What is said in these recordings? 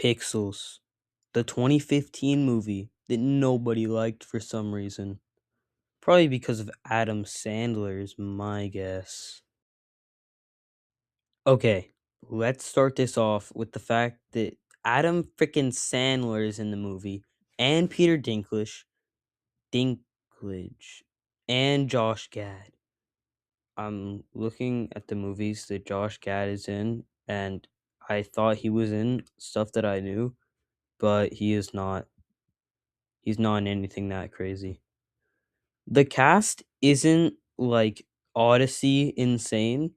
Pixels, the 2015 movie that nobody liked for some reason. Probably because of Adam Sandler is my guess. Okay, let's start this off with the fact that Adam frickin' Sandler is in the movie, and Peter Dinklage, and Josh Gad. I'm looking at the movies that Josh Gad is in, and I thought he was in stuff that I knew, but he is not. He's not in anything that crazy. The cast isn't like Odyssey insane,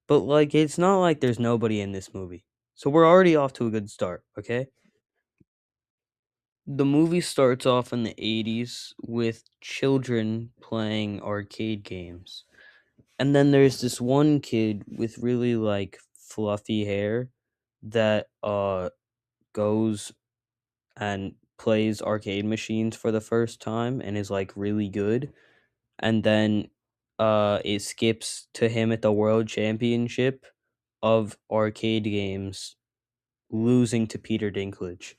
but like it's not like there's nobody in this movie. So we're already off to a good start, okay? The movie starts off in the 80s with children playing arcade games. And then there's this one kid with really like fluffy hair that goes and plays arcade machines for the first time and is like really good. And then it skips to him at the world championship of arcade games losing to Peter Dinklage.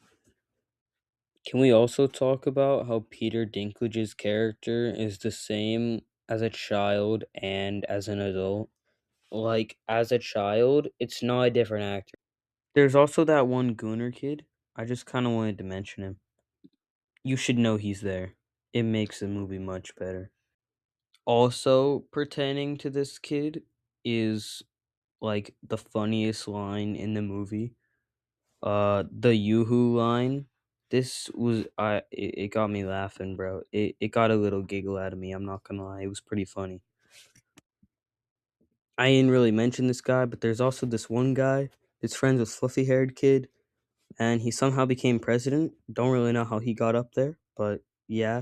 Can we also talk about how Peter Dinklage's character is the same as a child and as an adult? Like, as a child, it's not a different actor. There's also that one Gooner kid. I just kind of wanted to mention him. You should know he's there. It makes the movie much better. Also pertaining to this kid is like the funniest line in the movie. The Yoo-hoo line. This was it got me laughing, bro. It got a little giggle out of me, I'm not gonna lie. It was pretty funny. I didn't really mention this guy, but there's also this one guy that's friends with fluffy haired kid, and he somehow became president. Don't really know how he got up there, but yeah.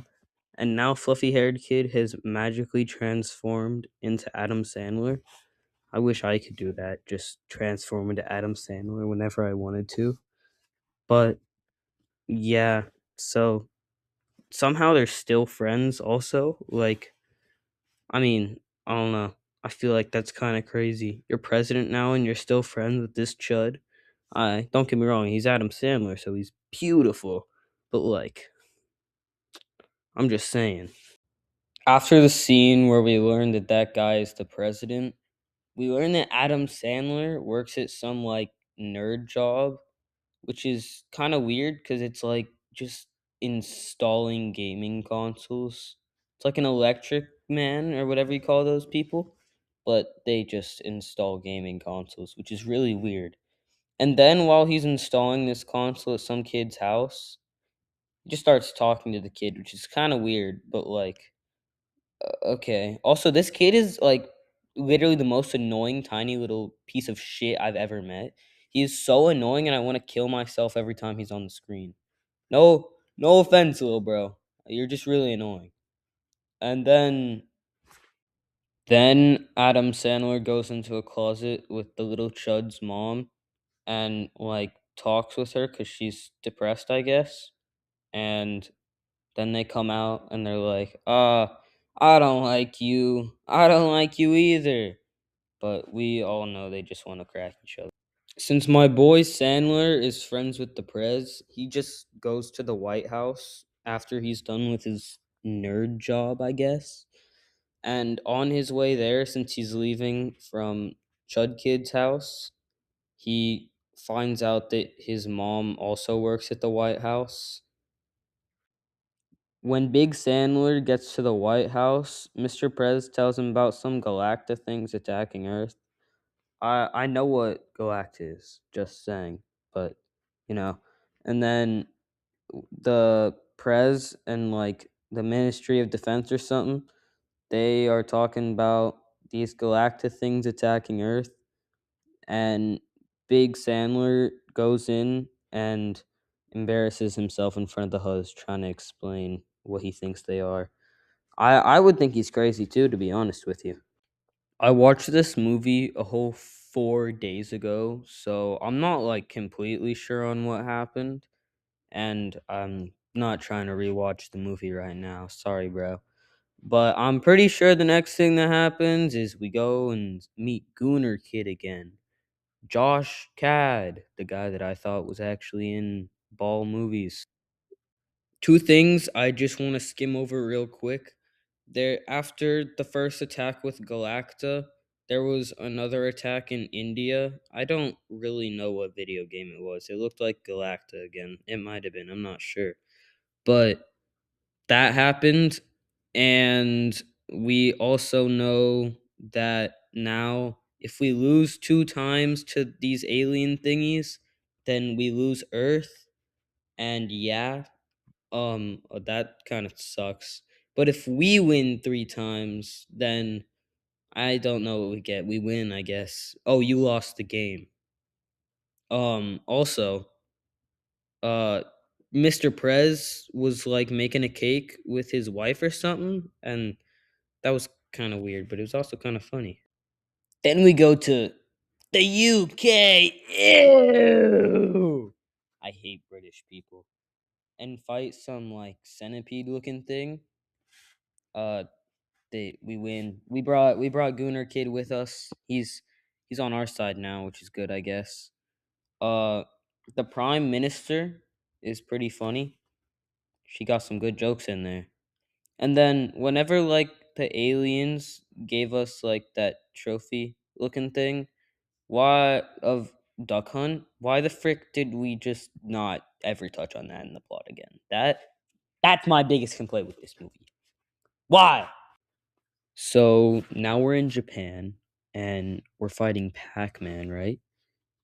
And now fluffy haired kid has magically transformed into Adam Sandler. I wish I could do that, just transform into Adam Sandler whenever I wanted to. But yeah, so somehow they're still friends also. Like, I mean, I don't know. I feel like that's kind of crazy. You're president now and you're still friends with this chud. I don't get me wrong, he's Adam Sandler, so he's beautiful. But like, I'm just saying. After the scene where we learn that that guy is the president, we learn that Adam Sandler works at some like nerd job, which is kind of weird because it's like just installing gaming consoles. It's like an electric man or whatever you call those people, but they just install gaming consoles, which is really weird. And then while he's installing this console at some kid's house, he just starts talking to the kid, which is kind of weird, but like, okay. Also, this kid is like literally the most annoying tiny little piece of shit I've ever met. He is so annoying and I want to kill myself every time he's on the screen. No offense, little bro. You're just really annoying. And then Adam Sandler goes into a closet with the little chud's mom and like talks with her cuz she's depressed, I guess. And then they come out and they're like, I don't like you. I don't like you either." But we all know they just want to crack each other. Since my boy Sandler is friends with the Prez, he just goes to the White House after he's done with his nerd job, I guess. And on his way there, since he's leaving from Chud Kid's house, he finds out that his mom also works at the White House. When Big Sandler gets to the White House, Mr. Prez tells him about some Galacta things attacking Earth. I know what Galacta is, just saying, but you know. And then the Prez and like the Ministry of Defense or something, they are talking about these Galacta things attacking Earth, and Big Sandler goes in and embarrasses himself in front of the host trying to explain what he thinks they are. I would think he's crazy too, to be honest with you. I watched this movie a whole 4 days ago, so I'm not like completely sure on what happened, and I'm not trying to rewatch the movie right now. Sorry, bro. But I'm pretty sure the next thing that happens is we go and meet Gooner Kid again. Josh Cad, the guy that I thought was actually in Ball movies. Two things I just want to skim over real quick. There, after the first attack with Galacta, there was another attack in India. I don't really know what video game it was. It looked like Galacta again. It might have been. I'm not sure. But that happened, and we also know that now if we lose two times to these alien thingies, then we lose Earth. And yeah, that kind of sucks. But if we win three times, then I don't know what we get. We win, I guess. Oh, you lost the game. Also, uh, Mr. Prez was like making a cake with his wife or something, and that was kind of weird, but it was also kind of funny. Then we go to the UK. Ew! I hate British people. And fight some like centipede looking thing. Uh, we win. We brought Gunner Kid with us. He's on our side now, which is good, I guess. Uh, the Prime Minister is pretty funny. She got some good jokes in there. And then whenever like the aliens gave us like that trophy looking thing, why of Duck Hunt? Why the frick did we just not ever touch on that in the plot again? That's my biggest complaint with this movie. Why? So now we're in Japan and we're fighting Pac-Man, right?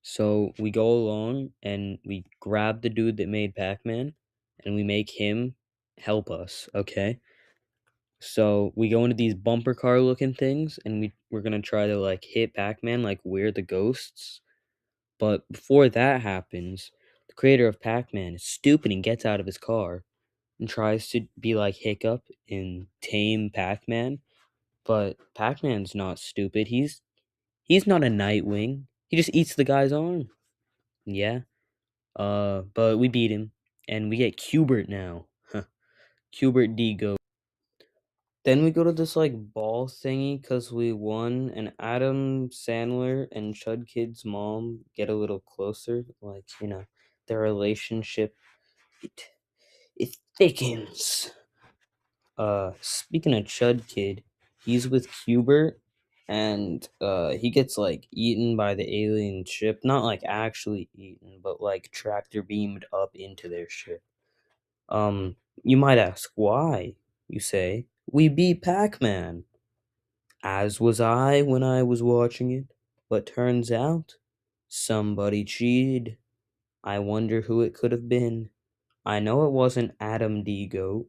So we go along and we grab the dude that made Pac-Man and we make him help us, okay? So we go into these bumper car looking things and we're gonna try to like hit Pac-Man like we're the ghosts. But before that happens, the creator of Pac-Man is stupid and gets out of his car and tries to be like Hiccup and tame Pac-Man. But Pac-Man's not stupid. He's not a Nightwing. He just eats the guy's arm. Yeah. But we beat him, and we get Cubert now. Huh. Cubert D go. Then we go to this like ball thingy because we won, and Adam Sandler and Chud Kid's mom get a little closer. Like their relationship it it thickens. Speaking of Chud Kid, he's with Cubert, and he gets like eaten by the alien ship. Not like actually eaten, but like tractor beamed up into their ship. You might ask why. You say we beat Pac-Man, as was I when I was watching it. But turns out somebody cheated. I wonder who it could have been. I know it wasn't Adam D. Goat,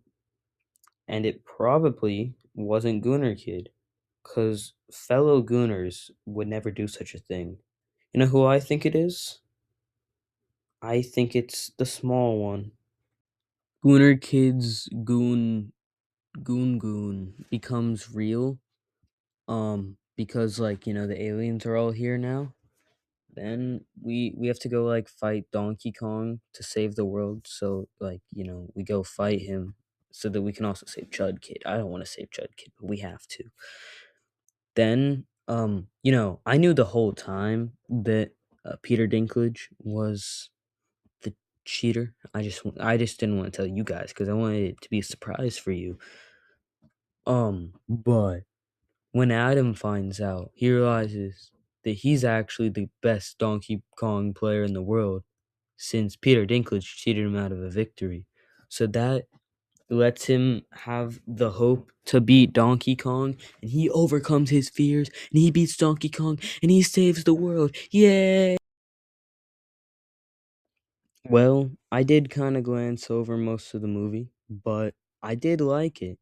and it probably wasn't Gunner Kid, 'cause fellow Gunners would never do such a thing. You know who I think it is? I think it's the small one. Gunner Kid's goon becomes real. Because like, the aliens are all here now. Then we have to go like fight Donkey Kong to save the world. So like, we go fight him so that we can also save Chud Kid. I don't want to save Chud Kid, but we have to. Then, I knew the whole time that Peter Dinklage was the cheater. I just didn't want to tell you guys because I wanted it to be a surprise for you. But when Adam finds out, he realizes that he's actually the best Donkey Kong player in the world since Peter Dinklage cheated him out of a victory. So that lets him have the hope to beat Donkey Kong, and he overcomes his fears, and he beats Donkey Kong, and he saves the world. Yay! Well, I did kind of glance over most of the movie, but I did like it.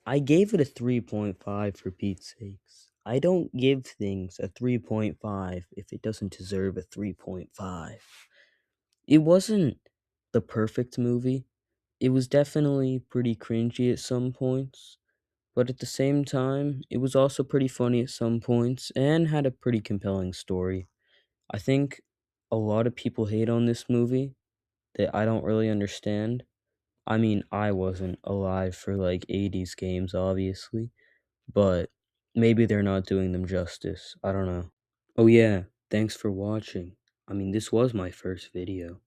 I gave it a 3.5 for Pete's sakes. I don't give things a 3.5 if it doesn't deserve a 3.5. It wasn't the perfect movie. It was definitely pretty cringy at some points, but at the same time, it was also pretty funny at some points and had a pretty compelling story. I think a lot of people hate on this movie that I don't really understand. I mean, I wasn't alive for like 80s games, obviously, but maybe they're not doing them justice. I don't know. Oh, yeah. Thanks for watching. I mean, this was my first video.